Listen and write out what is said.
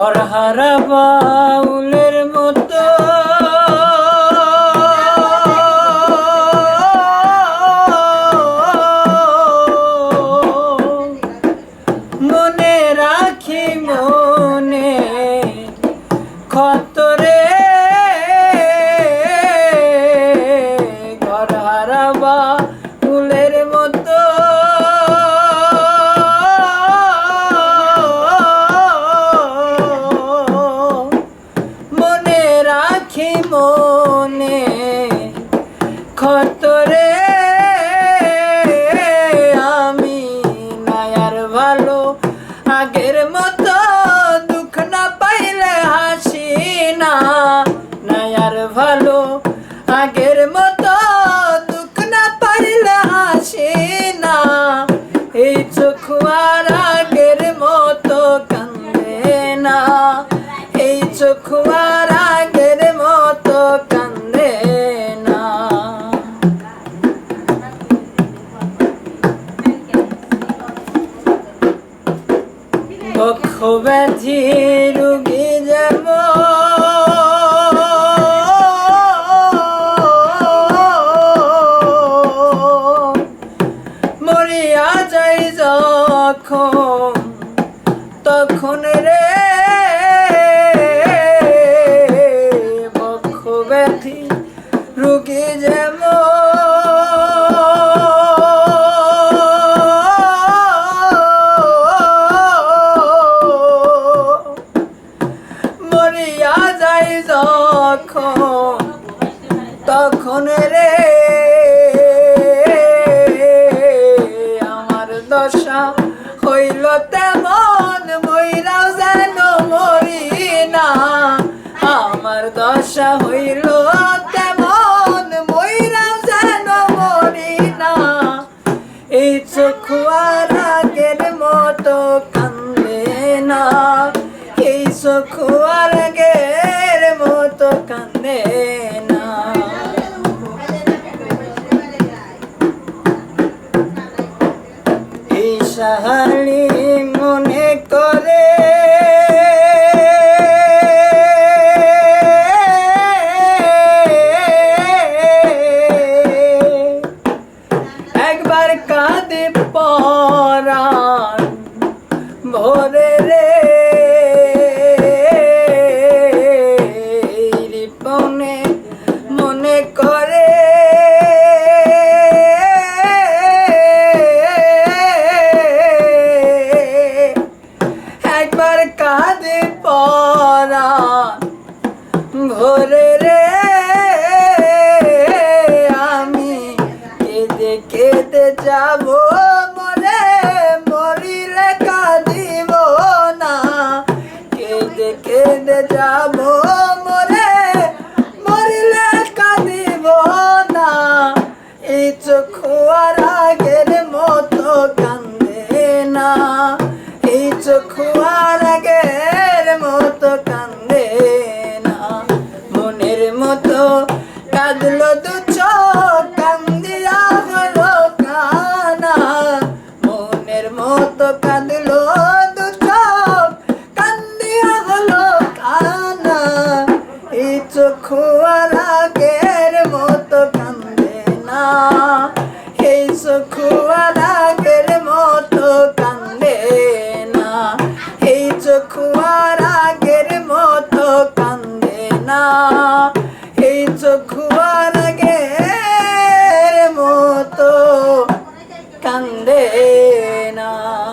হারা বাউলের মতো মনে রাখি মনে ক্ষতরে ঘর হারা বাউলের মতো মনে ক্ষতরে আমি নায়ার ভালো আগের মতো দুঃখ না পাইলে হাসি না নায়ার ভালো আগের মতো দুঃখ না পাইলে হাসি না এই চোখ আর আগের মতো কান্দে না এই চোখ আর আগের মতো কান্দে না বক্ষ ব্যাধি রোগী যেমন মরিয়া যাই যখন তখন রে বক্ষ ব্যাধি রোগী যেমন মরিয়া যায় যখন তখন রে আমার দশা হইল তেমন মইরাও যেন মরি না আমার দশা হইল তেমন মইরাও যেন মরি না এই চোখ আর আগের মতো কান্দে না এই চোখ আর আগের মতো কান্দে না এই সাহালি মনে করে একবার কাঁদে পরাণ ভোরে রে রিপনে মনে করে একবার কাঁদে পরাণ ভোরে রে আমি কেঁদে কেঁদে যাব মরে মরিলে কাঁদিব না কেঁদে কেঁদে যাব মরে মরিলে কাঁদিব না এই চোখ আর আগের মতো কান্দে না এই চোখ আর আগের মতো কান্দে না মনের মতো কাঁদলো দু চোখ কান্দিয়া হলো কানা মনের মতো কাঁদলো দু চোখ কান্দিয়া হলো কানা এই চোখ আর আগের মতো কান্দে না এই চোখ আর আগের মতো কান্দে না এই চোখ আর আগের মতো কান্দে না।